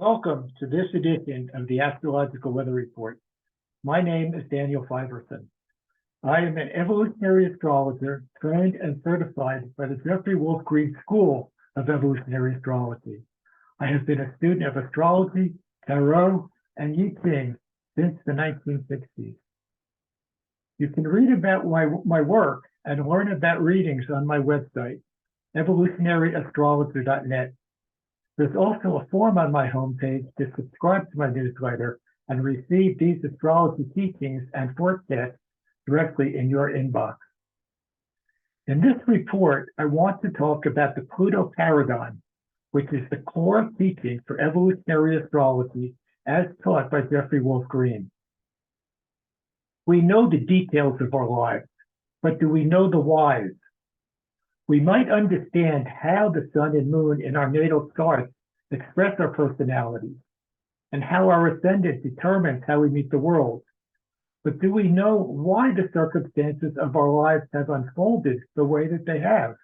Welcome to this edition of the Astrological Weather Report. My name is Daniel Fiverson. I am an evolutionary astrologer trained and certified by the Jeffrey Wolf Green School of Evolutionary Astrology. I have been a student of astrology, tarot, and I Ching since the 1960s. You can read about my work and learn about readings on my website, evolutionaryastrologer.net. There's also a form on my homepage to subscribe to my newsletter and receive these astrology teachings and forecasts directly in your inbox. In this report, I want to talk about the Pluto Paradigm, which is the core teaching for evolutionary astrology as taught by Jeffrey Wolf Green. We know the details of our lives, but do we know the whys? We might understand how the sun and moon in our natal charts express our personalities and how our ascendant determines how we meet the world. But do we know why the circumstances of our lives have unfolded the way that they have?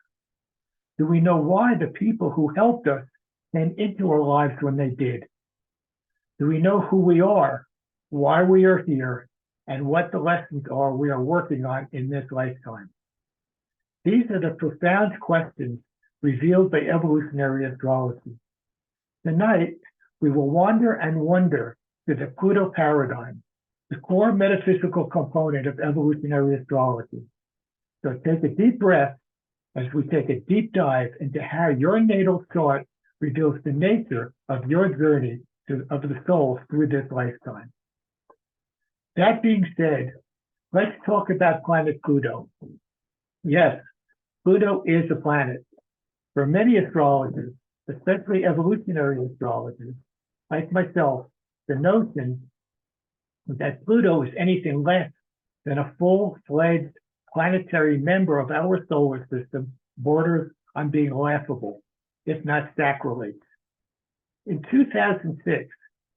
Do we know why the people who helped us came into our lives when they did? Do we know who we are, why we are here, and what the lessons are we are working on in this lifetime? These are the profound questions revealed by evolutionary astrology. Tonight, we will wander and wonder to the Pluto Paradigm, the core metaphysical component of evolutionary astrology. So take a deep breath as we take a deep dive into how your natal chart reveals the nature of your journey of the soul through this lifetime. That being said, let's talk about planet Pluto. Yes, Pluto is a planet. For many astrologers, especially evolutionary astrologers, like myself, the notion that Pluto is anything less than a full-fledged planetary member of our solar system borders on being laughable, if not sacrilege. In 2006,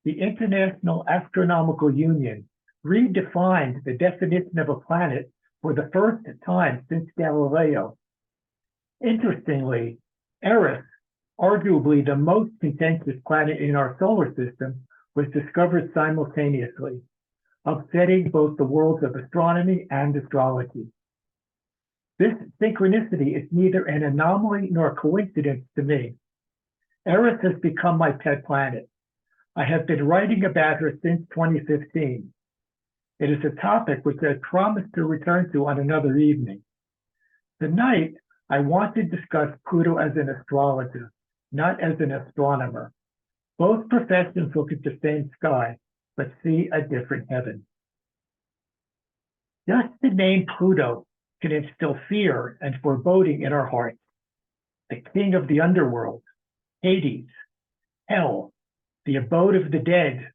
the International Astronomical Union redefined the definition of a planet for the first time since Galileo. Interestingly, Eris, arguably the most contentious planet in our solar system, was discovered simultaneously, upsetting both the worlds of astronomy and astrology. This synchronicity is neither an anomaly nor a coincidence to me. Eris has become my pet planet. I have been writing about her since 2015. It is a topic which I promised to return to on another evening. Tonight, I want to discuss Pluto as an astrologer, not as an astronomer. Both professions look at the same sky, but see a different heaven. Just the name Pluto can instill fear and foreboding in our hearts. The king of the underworld, Hades, hell, the abode of the dead,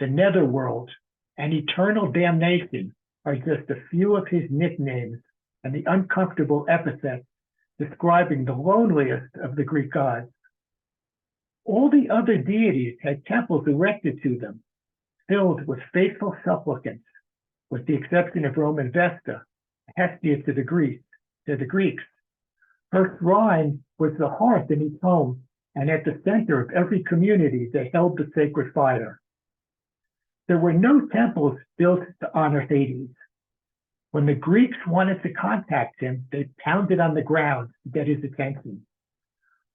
the netherworld, and eternal damnation are just a few of his nicknames and the uncomfortable epithets describing the loneliest of the Greek gods. All the other deities had temples erected to them, filled with faithful supplicants, with the exception of Roman Vesta, Hestia to the Greeks. Her shrine was the hearth in each home, and at the center of every community they held the sacred fire. There were no temples built to honor Hades. When the Greeks wanted to contact him, they pounded on the ground to get his attention.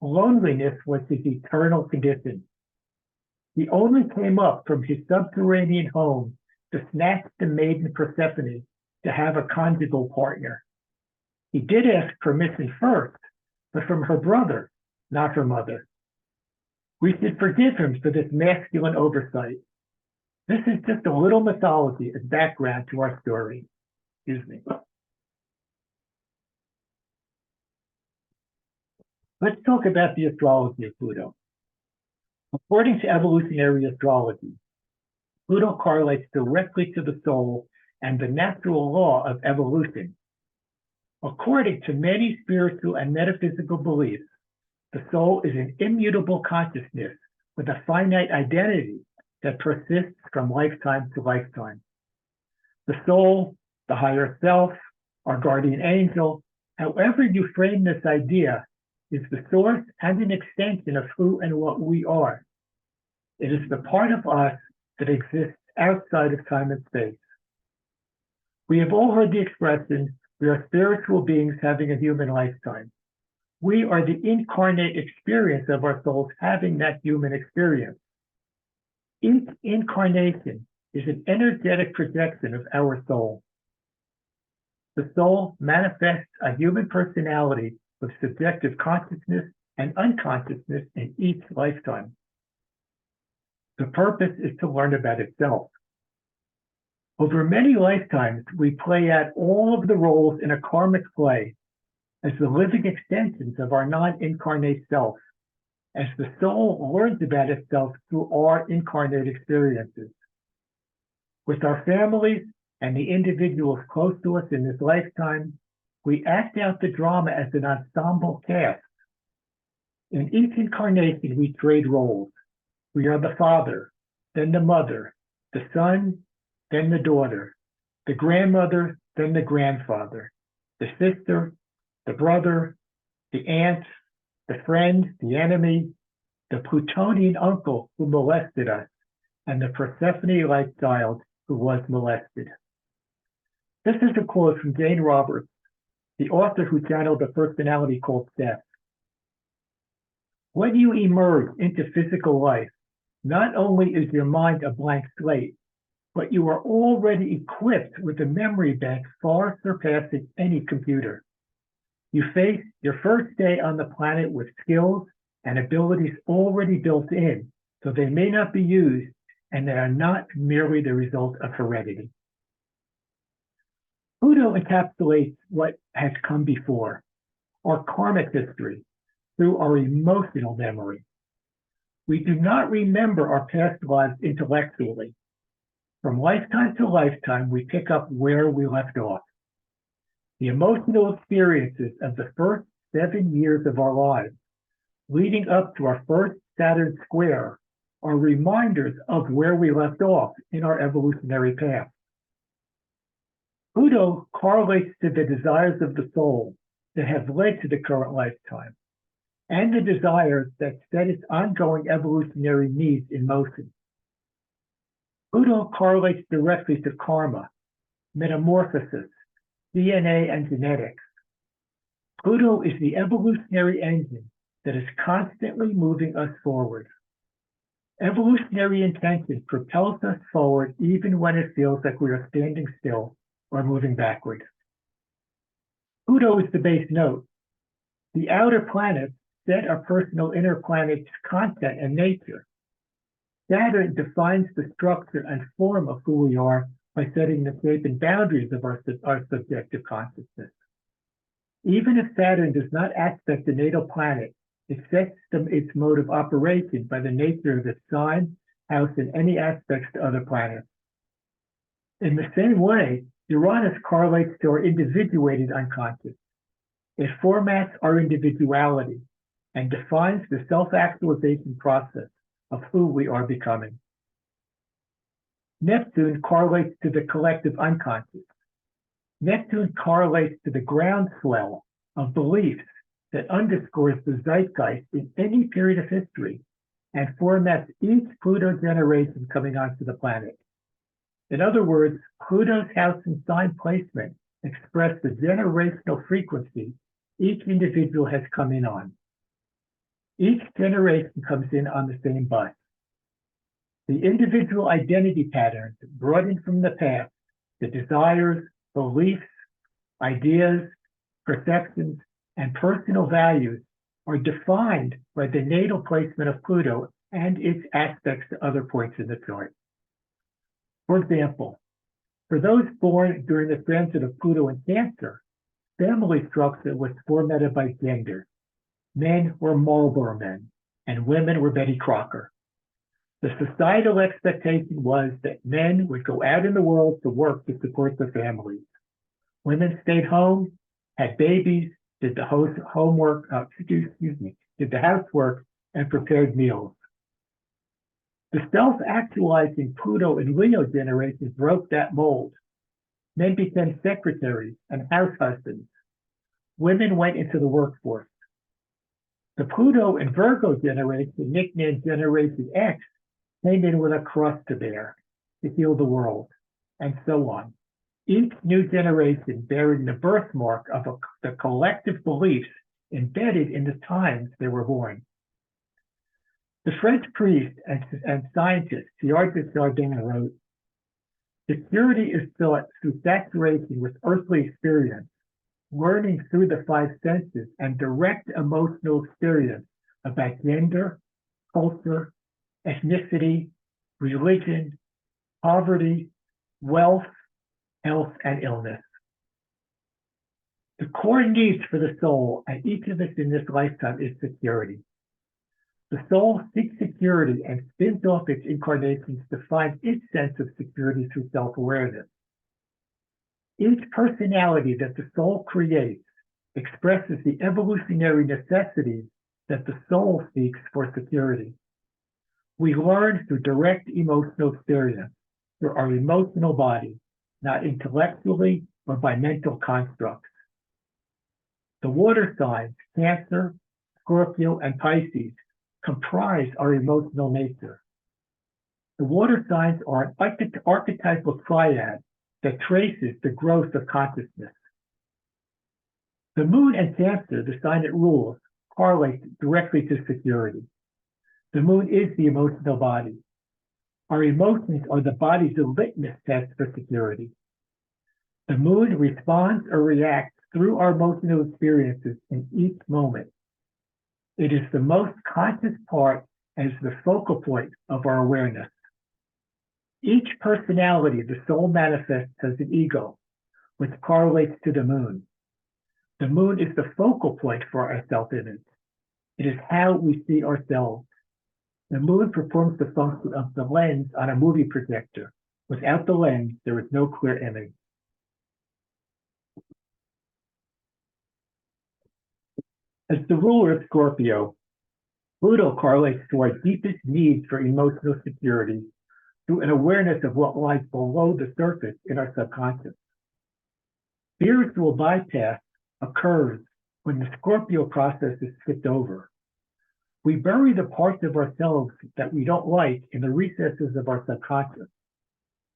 Loneliness was his eternal condition. He only came up from his subterranean home to snatch the maiden Persephone to have a conjugal partner. He did ask permission first, but from her brother, not her mother. We should forgive him for this masculine oversight. This is just a little mythology as background to our story. Excuse me. Let's talk about the astrology of Pluto. According to evolutionary astrology, Pluto correlates directly to the soul and the natural law of evolution. According to many spiritual and metaphysical beliefs, the soul is an immutable consciousness with a finite identity that persists from lifetime to lifetime. The soul, the higher self, our guardian angel, however you frame this idea, is the source and an extension of who and what we are. It is the part of us that exists outside of time and space. We have all heard the expression, we are spiritual beings having a human lifetime. We are the incarnate experience of our souls having that human experience. Each incarnation is an energetic projection of our soul. The soul manifests a human personality with subjective consciousness and unconsciousness in each lifetime. The purpose is to learn about itself. Over many lifetimes, we play out all of the roles in a karmic play as the living extensions of our non-incarnate self, as the soul learns about itself through our incarnate experiences. With our families and the individuals close to us in this lifetime, we act out the drama as an ensemble cast. In each incarnation, we trade roles. We are the father, then the mother, the son, then the daughter, the grandmother, then the grandfather, the sister, the brother, the aunt, the friend, the enemy, the Plutonian uncle who molested us, and the Persephone-like child who was molested. This is a quote from Jane Roberts, the author who channeled a personality called Seth. When you emerge into physical life, not only is your mind a blank slate, but you are already equipped with a memory bank far surpassing any computer. You face your first day on the planet with skills and abilities already built in, so they may not be used, and they are not merely the result of heredity. Pluto encapsulates what has come before, our karmic history, through our emotional memory. We do not remember our past lives intellectually. From lifetime to lifetime, we pick up where we left off. The emotional experiences of the first 7 years of our lives, leading up to our first Saturn square, are reminders of where we left off in our evolutionary path. Pluto correlates to the desires of the soul that have led to the current lifetime, and the desires that set its ongoing evolutionary needs in motion. Pluto correlates directly to karma, metamorphosis, DNA, and genetics. Pluto is the evolutionary engine that is constantly moving us forward. Evolutionary intention propels us forward even when it feels like we are standing still or moving backward. Pluto is the base note. The outer planets set our personal inner planet's content and nature. Saturn defines the structure and form of who we are by setting the shape and boundaries of our subjective consciousness. Even if Saturn does not aspect the natal planet, it sets its mode of operation by the nature of its sign, house, and any aspects to other planets. In the same way, Uranus correlates to our individuated unconscious. It formats our individuality and defines the self-actualization process of who we are becoming. Neptune correlates to the collective unconscious. Neptune correlates to the groundswell of beliefs that underscores the zeitgeist in any period of history and formats each Pluto generation coming onto the planet. In other words, Pluto's house and sign placement express the generational frequency each individual has come in on. Each generation comes in on the same bus. The individual identity patterns brought in from the past, the desires, beliefs, ideas, perceptions, and personal values are defined by the natal placement of Pluto and its aspects to other points in the chart. For example, for those born during the transit of Pluto in Cancer, family structure was formatted by gender. Men were Marlboro men, and women were Betty Crocker. The societal expectation was that men would go out in the world to work to support their families. Women stayed home, had babies, did the did the housework, and prepared meals. The self-actualizing Pluto and Leo generations broke that mold. Men became secretaries and house husbands. Women went into the workforce. The Pluto and Virgo generation, nicknamed Generation X, came in with a cross to bear to heal the world, and so on. Each new generation bearing the birthmark of the collective beliefs embedded in the times they were born. The French priest and scientist Teilhard de Chardin wrote, "Security is sought through saturation with earthly experience, learning through the five senses, and direct emotional experience about gender, culture, ethnicity, religion, poverty, wealth, health, and illness." The core needs for the soul and each of us in this lifetime is security. The soul seeks security and spins off its incarnations to find its sense of security through self-awareness. Each personality that the soul creates expresses the evolutionary necessities that the soul seeks for security. We learn through direct emotional experience, through our emotional body, not intellectually or by mental constructs. The water signs, Cancer, Scorpio, and Pisces, comprise our emotional nature. The water signs are an archetypal triad that traces the growth of consciousness. The moon and Cancer, the sign it rules, correlate directly to security. The moon is the emotional body. Our emotions are the body's litmus test for security. The moon responds or reacts through our emotional experiences in each moment. It is the most conscious part and is the focal point of our awareness. Each personality the soul manifests as an ego, which correlates to the moon. The moon is the focal point for our self-image. It is how we see ourselves. The moon performs the function of the lens on a movie projector. Without the lens, there is no clear image. As the ruler of Scorpio, Pluto correlates to our deepest needs for emotional security through an awareness of what lies below the surface in our subconscious. Spiritual bypass occurs when the Scorpio process is skipped over. We bury the parts of ourselves that we don't like in the recesses of our subconscious.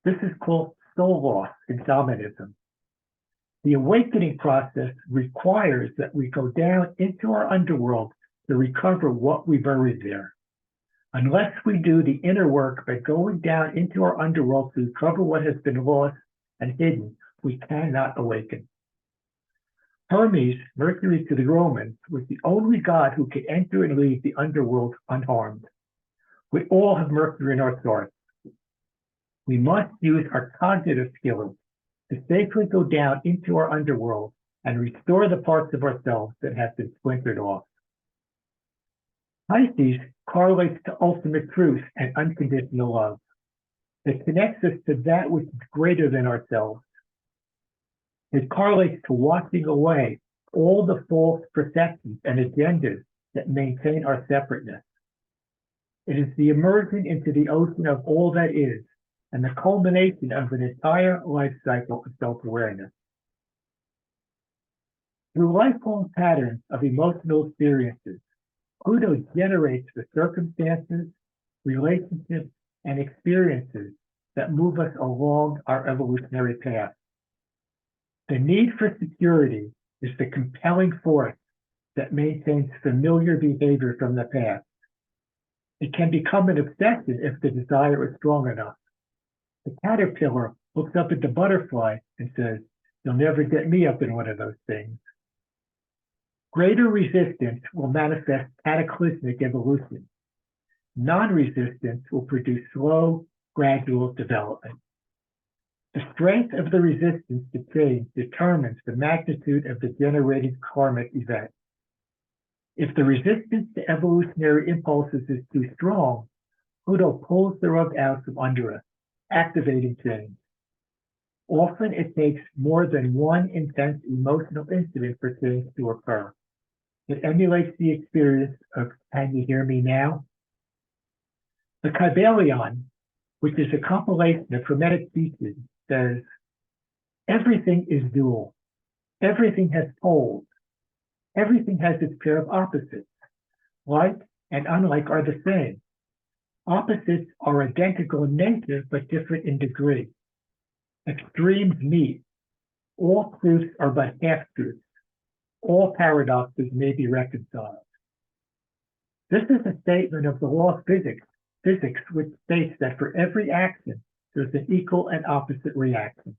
This is called soul loss in shamanism. The awakening process requires that we go down into our underworld to recover what we buried there. Unless we do the inner work by going down into our underworld to recover what has been lost and hidden, we cannot awaken. Hermes, Mercury to the Romans, was the only god who could enter and leave the underworld unharmed. We all have Mercury in our charts. We must use our cognitive skills to safely go down into our underworld and restore the parts of ourselves that have been splintered off. Pisces correlates to ultimate truth and unconditional love. It connects us to that which is greater than ourselves. It correlates to washing away all the false perceptions and agendas that maintain our separateness. It is the immersion into the ocean of all that is, and the culmination of an entire life cycle of self-awareness. Through lifelong patterns of emotional experiences, Pluto generates the circumstances, relationships, and experiences that move us along our evolutionary path. The need for security is the compelling force that maintains familiar behavior from the past. It can become an obsession if the desire is strong enough. The caterpillar looks up at the butterfly and says, "You'll never get me up in one of those things." Greater resistance will manifest cataclysmic evolution. Non-resistance will produce slow, gradual development. The strength of the resistance to change determines the magnitude of the generated karmic event. If the resistance to evolutionary impulses is too strong, Pluto pulls the rug out from under us, activating change. Often it takes more than one intense emotional incident for change to occur. It emulates the experience of "Can you hear me now?" The Kybalion, which is a compilation of Hermetic teachings, says, "Everything is dual. Everything has poles. Everything has its pair of opposites. Like and unlike are the same. Opposites are identical in nature, but different in degree. Extremes meet. All truths are but half-truths. All paradoxes may be reconciled. This is a statement of the law of physics, which states that for every action, there's an equal and opposite reaction.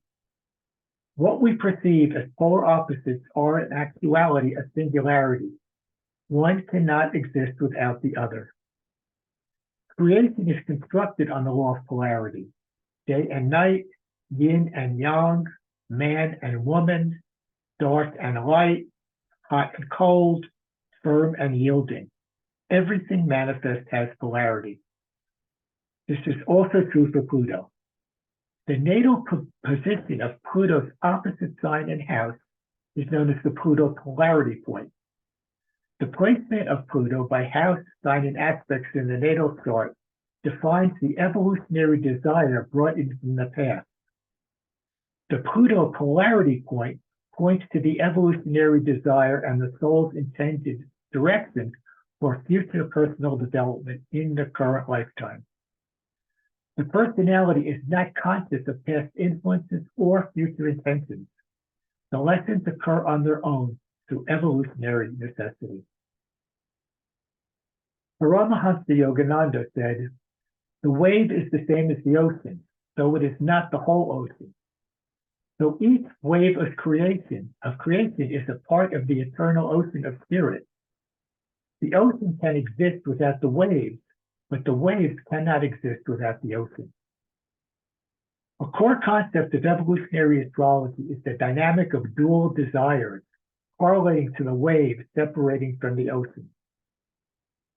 What we perceive as polar opposites are in actuality a singularity. One cannot exist without the other. Creation is constructed on the law of polarity. Day and night, yin and yang, man and woman, dark and light, hot and cold, firm and yielding. Everything manifest has polarity. This is also true for Pluto. The natal position of Pluto's opposite sign and house is known as the Pluto polarity point. The placement of Pluto by house, sign, and aspects in the natal chart defines the evolutionary desire brought in from the past. The Pluto polarity point points to the evolutionary desire and the soul's intended direction for future personal development in the current lifetime. The personality is not conscious of past influences or future intentions. The lessons occur on their own through evolutionary necessity. Paramahansa Yogananda said, "The wave is the same as the ocean, though it is not the whole ocean. So each wave of creation is a part of the eternal ocean of spirit. The ocean can exist without the waves, but the waves cannot exist without the ocean." A core concept of evolutionary astrology is the dynamic of dual desires, correlating to the wave separating from the ocean.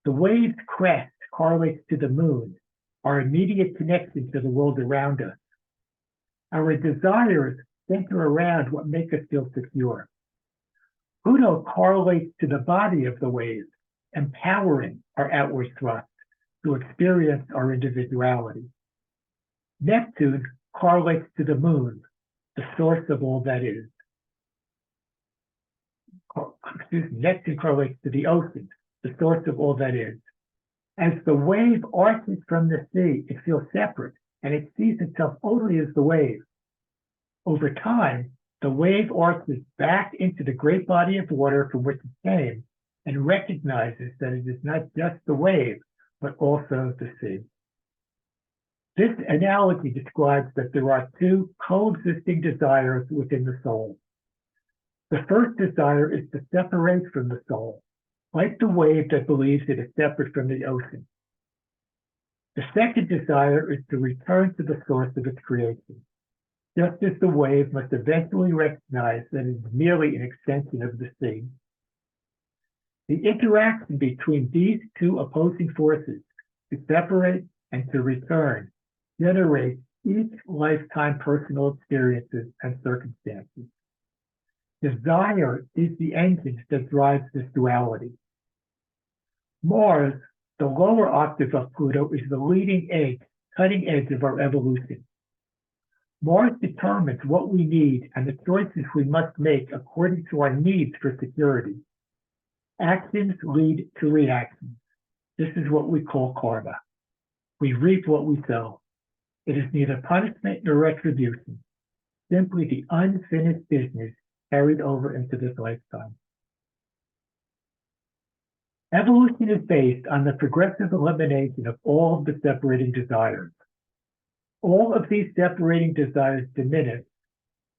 The wave's crest correlates to the moon, our immediate connection to the world around us. Our desires center around what make us feel secure. Pluto correlates to the body of the wave, empowering our outward thrust to experience our individuality. Neptune correlates to the moon, the source of all that is. Neptune correlates to the ocean, the source of all that is. As the wave arches from the sea, it feels separate, and it sees itself only as the wave. Over time, the wave arches back into the great body of water from which it came, and recognizes that it is not just the wave, but also the sea. This analogy describes that there are two coexisting desires within the soul. The first desire is to separate from the soul, like the wave that believes it is separate from the ocean. The second desire is to return to the source of its creation, just as the wave must eventually recognize that it is merely an extension of the sea. The interaction between these two opposing forces, to separate and to return, generates each lifetime personal experiences and circumstances. Desire is the engine that drives this duality. Mars, the lower octave of Pluto, is the leading edge, cutting edge of our evolution. Mars determines what we need and the choices we must make according to our needs for security. Actions lead to reactions. This is what we call karma. We reap what we sow. It is neither punishment nor retribution, simply the unfinished business carried over into this lifetime. Evolution is based on the progressive elimination of all of the separating desires. All of these separating desires diminish.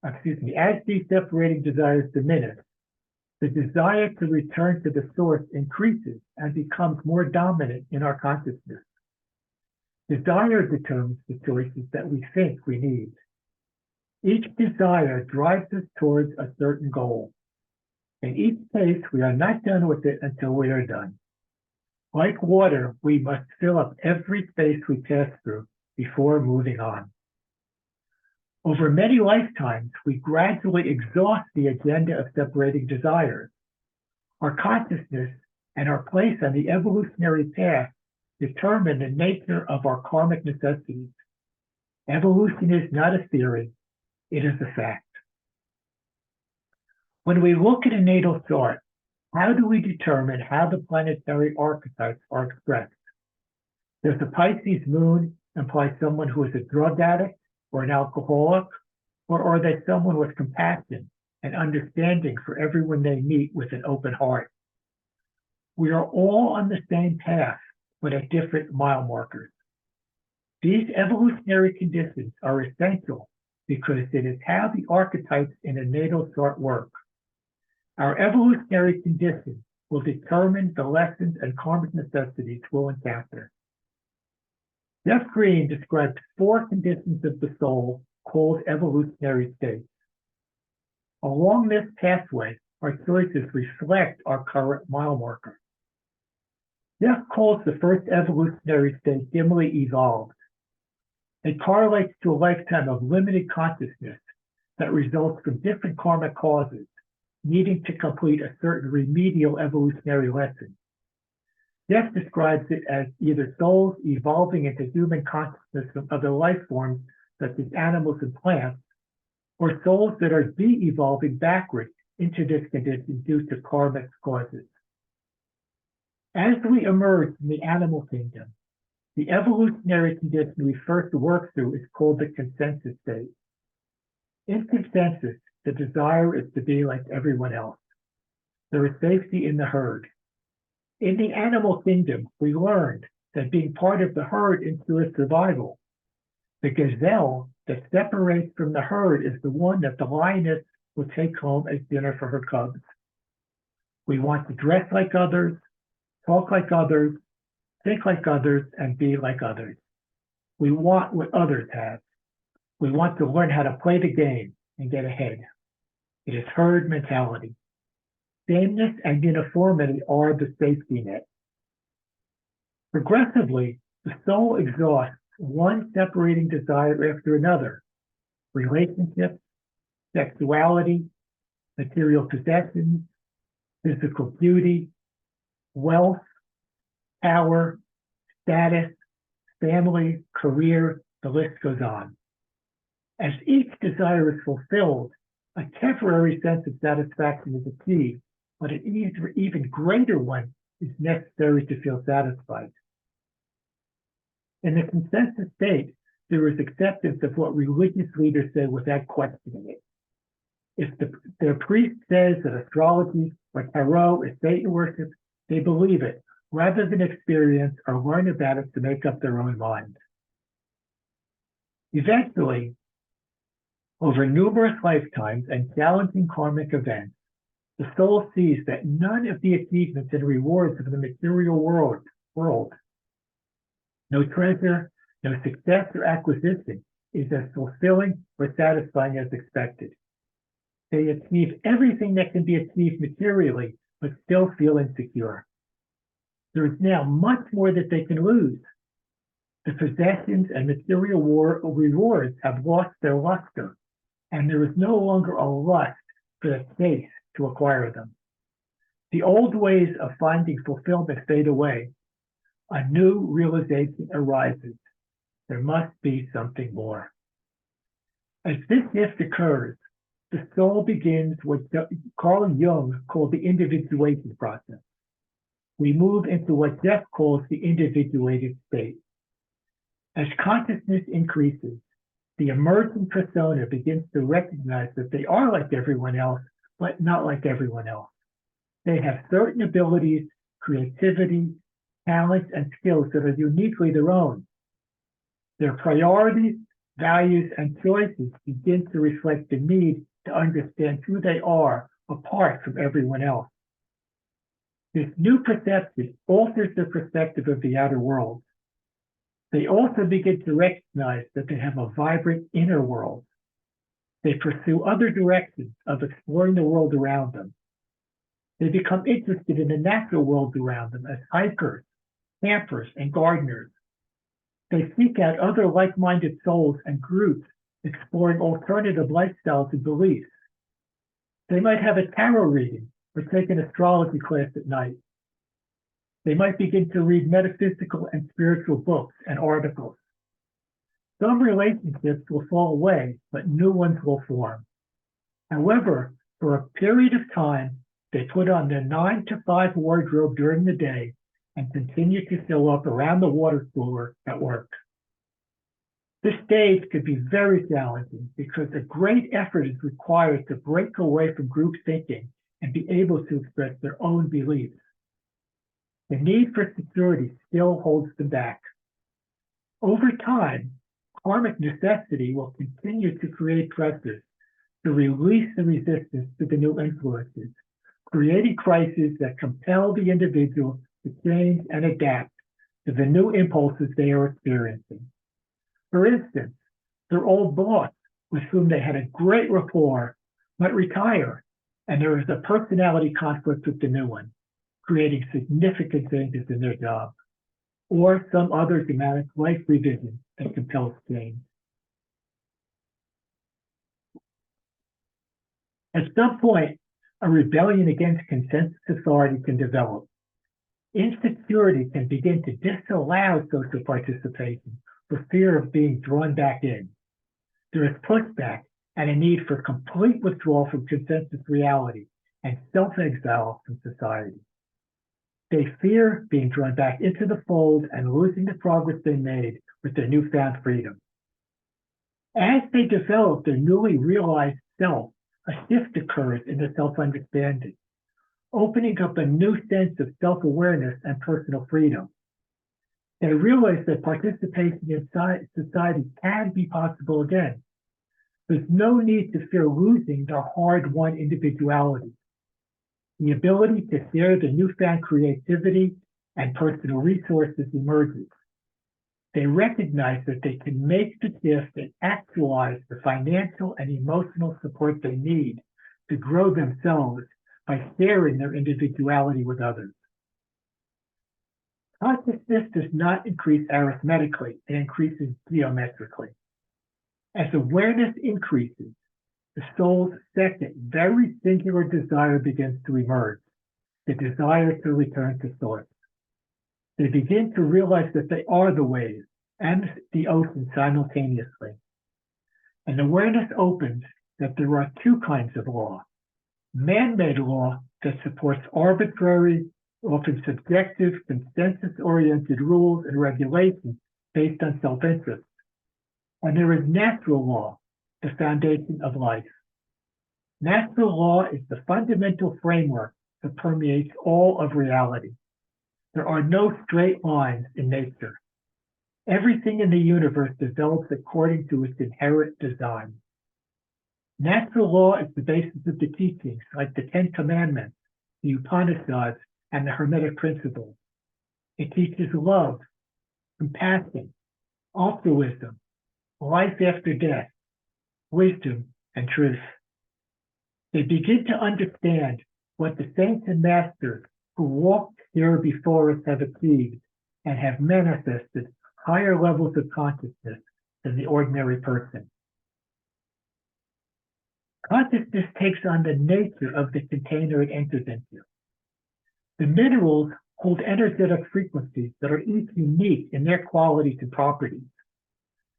As these separating desires diminish, the desire to return to the source increases and becomes more dominant in our consciousness. Desire determines the choices that we think we need. Each desire drives us towards a certain goal. In each case, we are not done with it until we are done. Like water, we must fill up every space we pass through before moving on. Over many lifetimes, we gradually exhaust the agenda of separating desires. Our consciousness and our place on the evolutionary path determine the nature of our karmic necessities. Evolution is not a theory, it is a fact. When we look at a natal chart, how do we determine how the planetary archetypes are expressed? Does the Pisces moon imply someone who is a drug addict or an alcoholic, or are they someone with compassion and understanding for everyone they meet with an open heart? We are all on the same path, but at different mile markers. These evolutionary conditions are essential because it is how the archetypes in a natal chart work. Our evolutionary conditions will determine the lessons and karmic necessities we'll encounter. Jeff Green described 4 conditions of the soul called evolutionary states. Along this pathway, our choices reflect our current mile marker. Jeff calls the first evolutionary state dimly evolved. It correlates to a lifetime of limited consciousness that results from different karmic causes, needing to complete a certain remedial evolutionary lesson. Jeff describes it as either souls evolving into human consciousness from other life forms, such as animals and plants, or souls that are de-evolving backwards into this condition due to karmic causes. As we emerge from the animal kingdom, the evolutionary condition we first work through is called the consensus state. In consensus, the desire is to be like everyone else. There is safety in the herd. In the animal kingdom, we learned that being part of the herd ensures survival. The gazelle that separates from the herd is the one that the lioness will take home as dinner for her cubs. We want to dress like others, talk like others, think like others, and be like others. We want what others have. We want to learn how to play the game and get ahead. It is herd mentality. Sameness and uniformity are the safety net. Progressively, the soul exhausts one separating desire after another: relationships, sexuality, material possessions, physical beauty, wealth, power, status, family, career, the list goes on. As each desire is fulfilled, a temporary sense of satisfaction is achieved, but an even greater one is necessary to feel satisfied. In the consensus state, there is acceptance of what religious leaders say without questioning it. If their priest says that astrology or tarot is Satan worship, they believe it, rather than experience or learn about it to make up their own mind. Eventually, over numerous lifetimes and challenging karmic events, the soul sees that none of the achievements and rewards of the material world, no treasure, no success or acquisition, is as fulfilling or satisfying as expected. They achieve everything that can be achieved materially, but still feel insecure. There is now much more that they can lose. The possessions and material rewards have lost their luster, and there is no longer a lust for the space to acquire them. The old ways of finding fulfillment fade away. A new realization arises. There must be something more. As this shift occurs, the soul begins what Carl Jung called the individuation process. We move into what Jeff calls the individuated state. As consciousness increases, the emerging persona begins to recognize that they are like everyone else, but not like everyone else. They have certain abilities, creativity, talents, and skills that are uniquely their own. Their priorities, values, and choices begin to reflect the need to understand who they are apart from everyone else. This new perception alters their perspective of the outer world. They also begin to recognize that they have a vibrant inner world. They pursue other directions of exploring the world around them. They become interested in the natural world around them as hikers, campers, and gardeners. They seek out other like-minded souls and groups exploring alternative lifestyles and beliefs. They might have a tarot reading or take an astrology class at night. They might begin to read metaphysical and spiritual books and articles. Some relationships will fall away, but new ones will form. However, for a period of time, they put on their 9-to-5 wardrobe during the day and continue to show up around the water cooler at work. This stage could be very challenging because a great effort is required to break away from group thinking and be able to express their own beliefs. The need for security still holds them back. Over time, karmic necessity will continue to create pressures to release the resistance to the new influences, creating crises that compel the individual to change and adapt to the new impulses they are experiencing. For instance, their old boss, with whom they had a great rapport, might retire, and there is a personality conflict with the new one, creating significant changes in their job, or some other dramatic life revision that compels change. At some point, a rebellion against consensus authority can develop. Insecurity can begin to disallow social participation for fear of being drawn back in. There is pushback and a need for complete withdrawal from consensus reality and self-exile from society. They fear being drawn back into the fold and losing the progress they made with their newfound freedom. As they develop their newly realized self, a shift occurs in their self-understanding, opening up a new sense of self-awareness and personal freedom. They realize that participation in society can be possible again. There's no need to fear losing their hard-won individuality. The ability to share the newfound creativity and personal resources emerges. They recognize that they can make the shift and actualize the financial and emotional support they need to grow themselves by sharing their individuality with others. Consciousness does not increase arithmetically, it increases geometrically. As awareness increases, the soul's second, very singular desire begins to emerge, the desire to return to source. They begin to realize that they are the waves and the ocean simultaneously. And awareness opens that there are two kinds of law. Man-made law that supports arbitrary, often subjective, consensus-oriented rules and regulations based on self-interest. And there is natural law, the foundation of life. Natural law is the fundamental framework that permeates all of reality. There are no straight lines in nature. Everything in the universe develops according to its inherent design. Natural law is the basis of the teachings like the Ten Commandments, the Upanishads, and the Hermetic Principles. It teaches love, compassion, altruism, life after death, wisdom, and truth. They begin to understand what the saints and masters who walked here before us have achieved and have manifested higher levels of consciousness than the ordinary person. Consciousness takes on the nature of the container it enters into. The minerals hold energetic frequencies that are each unique in their qualities and properties.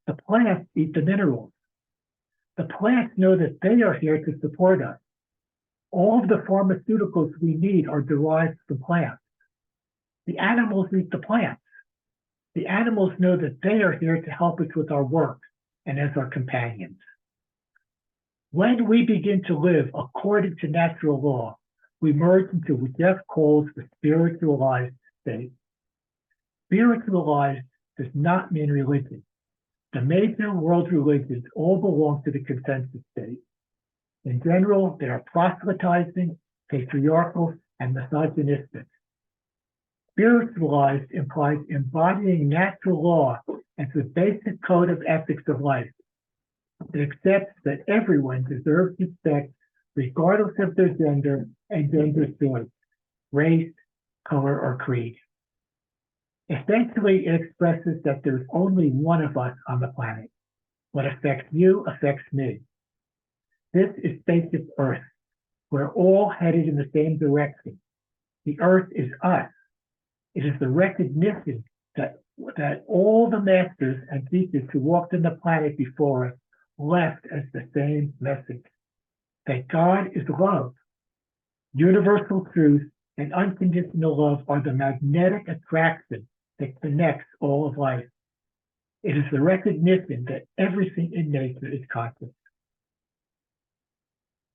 The plants eat the minerals. The plants know that they are here to support us. All of the pharmaceuticals we need are derived from plants. The animals eat the plants. The animals know that they are here to help us with our work and as our companions. When we begin to live according to natural law, we merge into what Jeff calls the spiritualized state. Spiritualized does not mean religion. The major world religions all belong to the consensus state. In general, they are proselytizing, patriarchal, and misogynistic. Spiritualized implies embodying natural law as the basic code of ethics of life. It accepts that everyone deserves respect regardless of their gender and gender choice, race, color, or creed. Essentially, it expresses that there's only one of us on the planet. What affects you affects me. This is basic Earth. We're all headed in the same direction. The Earth is us. It is the recognition that all the masters and teachers who walked on the planet before us left as the same message, that God is love, universal truth, and unconditional love are the magnetic attraction that connects all of life. It is the recognition that everything in nature is conscious.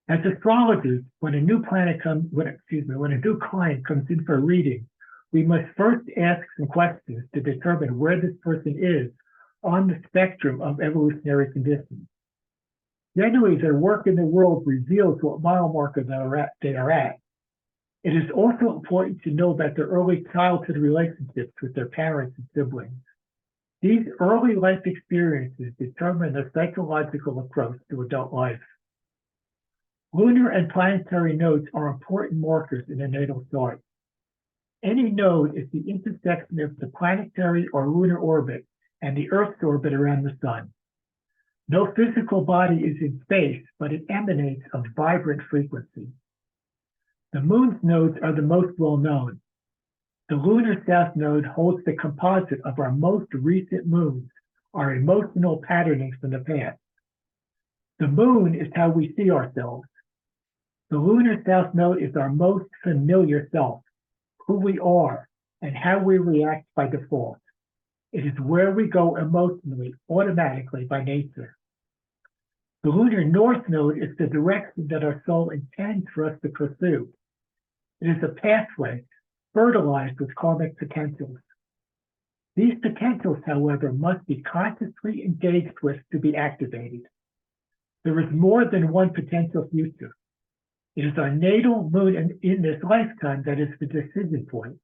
As astrologers, when a new client comes in for a reading, we must first ask some questions to determine where this person is on the spectrum of evolutionary conditions. Generally, their work in the world reveals what mile marker they are at. It is also important to know about their early childhood relationships with their parents and siblings. These early life experiences determine their psychological approach to adult life. Lunar and planetary nodes are important markers in a natal chart. Any node is the intersection of the planetary or lunar orbit and the Earth's orbit around the sun. No physical body is in space, but it emanates a vibrant frequency. The moon's nodes are the most well known. The lunar south node holds the composite of our most recent moons, our emotional patternings from the past. The moon is how we see ourselves. The lunar south node is our most familiar self, who we are, and how we react by default. It is where we go emotionally, automatically by nature. The lunar north node is the direction that our soul intends for us to pursue. It is a pathway fertilized with karmic potentials. These potentials, however, must be consciously engaged with to be activated. There is more than one potential future. It is our natal moon in this lifetime that is the decision point.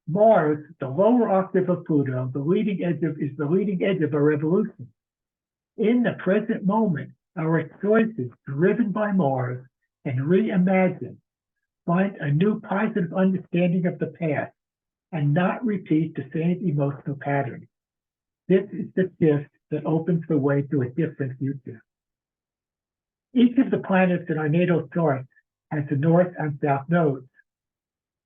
Mars, the lower octave of Pluto, is the leading edge of our evolution. In the present moment, our choices, driven by Mars, can reimagine, find a new positive understanding of the past, and not repeat the same emotional patterns. This is the shift that opens the way to a different future. Each of the planets in our natal chart has the north and south nodes.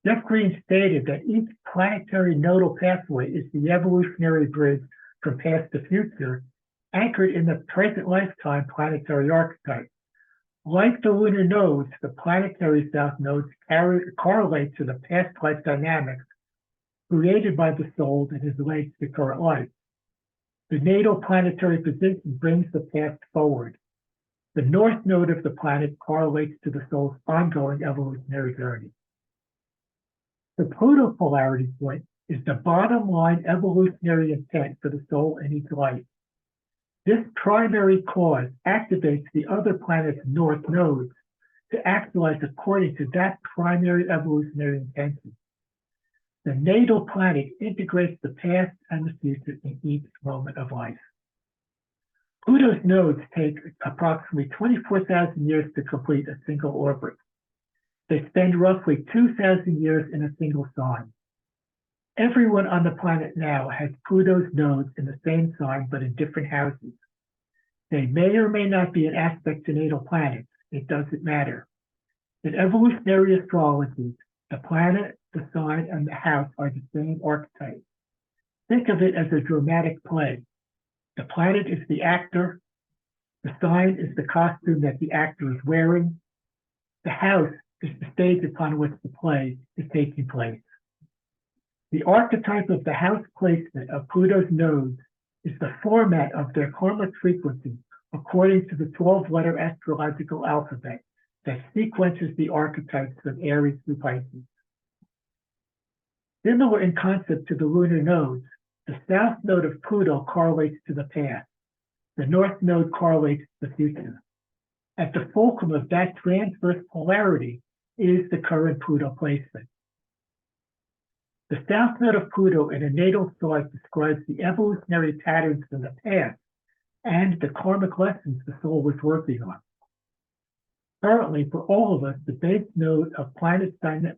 Jeff Green stated that each planetary nodal pathway is the evolutionary bridge from past to future, anchored in the present lifetime planetary archetype. Like the lunar nodes, the planetary south nodes correlate to the past life dynamics created by the soul that has led to current life. The natal planetary position brings the past forward. The north node of the planet correlates to the soul's ongoing evolutionary journey. The Pluto polarity point is the bottom line evolutionary intent for the soul in each life. This primary cause activates the other planet's north nodes to actualize according to that primary evolutionary intention. The natal planet integrates the past and the future in each moment of life. Pluto's nodes take approximately 24,000 years to complete a single orbit. They spend roughly 2,000 years in a single sign. Everyone on the planet now has Pluto's nodes in the same sign, but in different houses. They may or may not be an aspect to natal planets. It doesn't matter. In evolutionary astrology, the planet, the sign, and the house are the same archetype. Think of it as a dramatic play. The planet is the actor. The sign is the costume that the actor is wearing. The house is the stage upon which the play is taking place. The archetype of the house placement of Pluto's nodes is the format of their karmic frequency according to the 12-letter astrological alphabet that sequences the archetypes from Aries through Pisces. Similar in concept to the lunar nodes, the south node of Pluto correlates to the past. The north node correlates to the future. At the fulcrum of that transverse polarity is the current Pluto placement. The south node of Pluto in a natal chart describes the evolutionary patterns from the past and the karmic lessons the soul was working on. Currently, for all of us, the base node of planet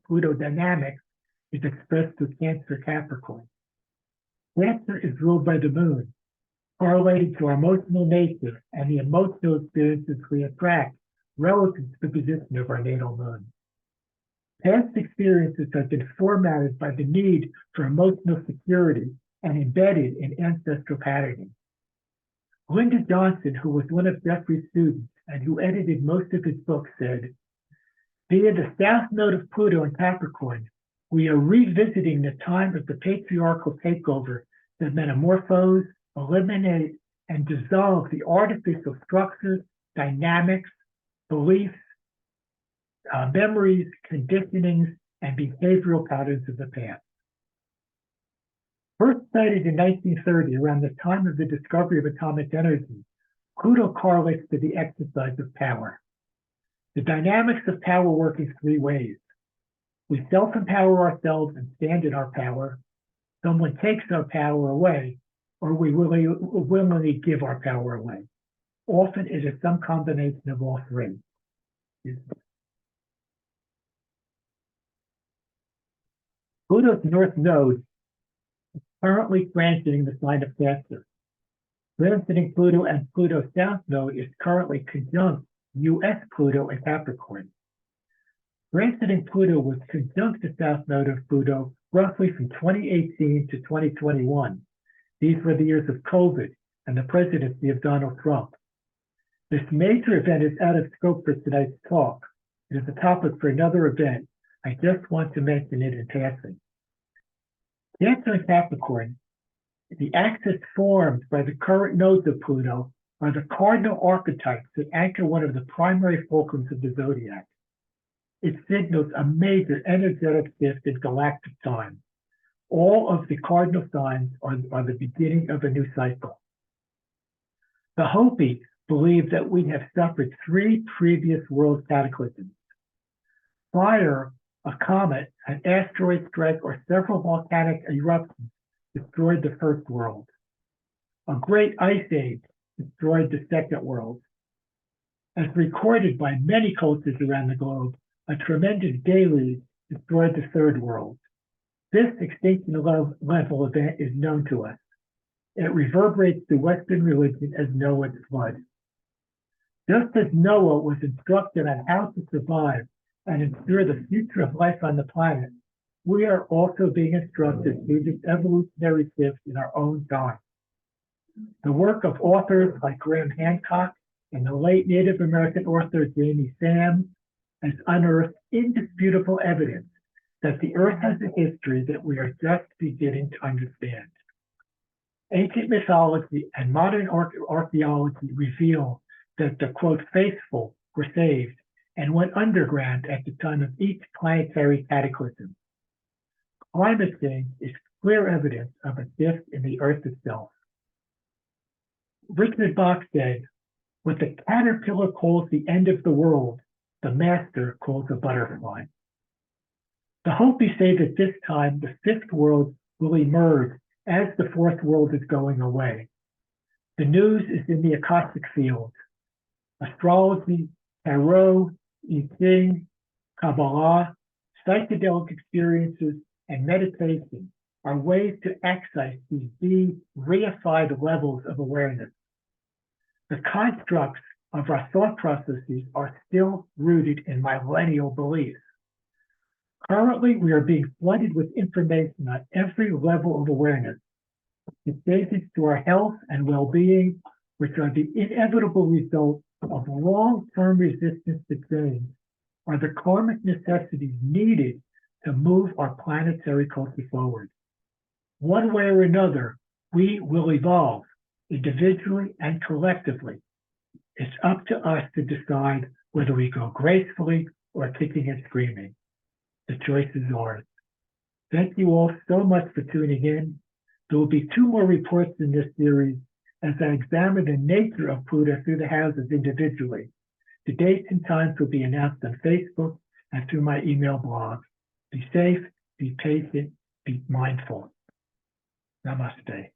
Pluto dynamics is expressed through Cancer Capricorn. Cancer is ruled by the moon, correlating to our emotional nature and the emotional experiences we attract relative to the position of our natal moon. Past experiences have been formatted by the need for emotional security and embedded in ancestral patterning. Linda Johnson, who was one of Jeffrey's students and who edited most of his books, said, Via the south node of Pluto in Capricorn, we are revisiting the time of the patriarchal takeover that metamorphose, eliminate, and dissolve the artificial structures, dynamics, beliefs, memories, conditionings, and behavioral patterns of the past. First sighted in 1930, around the time of the discovery of atomic energy, Pluto correlates to the exercise of power. The dynamics of power work in three ways. We self-empower ourselves and stand in our power. Someone takes our power away, or we willingly give our power away. Often it is some combination of all three. Pluto's north node is currently transiting the sign of Cancer. Transiting Pluto and Pluto's south node is currently conjunct U.S. Pluto in Capricorn. Transiting Pluto was conjunct the south node of Pluto roughly from 2018 to 2021. These were the years of COVID and the presidency of Donald Trump. This major event is out of scope for tonight's talk. It is a topic for another event. I just want to mention it in passing. Cancer and Capricorn, the axis formed by the current nodes of Pluto, are the cardinal archetypes that anchor one of the primary fulcrums of the zodiac. It signals a major energetic shift in galactic time. All of the cardinal signs are the beginning of a new cycle. The Hopi believe that we have suffered three previous world cataclysms. Fire, a comet, an asteroid strike, or several volcanic eruptions destroyed the first world. A great ice age destroyed the second world. As recorded by many cultures around the globe, a tremendous deluge destroyed the third world. This extinction level event is known to us. It reverberates through Western religion as Noah's flood. Just as Noah was instructed on how to survive and ensure the future of life on the planet, we are also being instructed through this evolutionary shift in our own time. The work of authors like Graham Hancock and the late Native American author Jamie Sams has unearthed indisputable evidence that the Earth has a history that we are just beginning to understand. Ancient mythology and modern archaeology reveal that the, quote, faithful were saved and went underground at the time of each planetary cataclysm. Climate change is clear evidence of a shift in the Earth itself. Richard Bach said, "What the caterpillar calls the end of the world, the master calls a butterfly." The Hopi say that this time the fifth world will emerge as the fourth world is going away. The news is in the Akashic field. Astrology, tarot, I Ching, Kabbalah, psychedelic experiences, and meditation are ways to access these reified levels of awareness. The constructs of our thought processes are still rooted in millennial beliefs. Currently, we are being flooded with information on every level of awareness. The stages to our health and well-being, which are the inevitable result of long-term resistance to change, are the karmic necessities needed to move our planetary culture forward. One way or another, we will evolve, individually and collectively. It's up to us to decide whether we go gracefully or kicking and screaming. The choice is ours. Thank you all so much for tuning in. There will be 2 more reports in this series as I examine the nature of Pluto through the houses individually. The dates and times will be announced on Facebook and through my email blog. Be safe, be patient, be mindful. Namaste.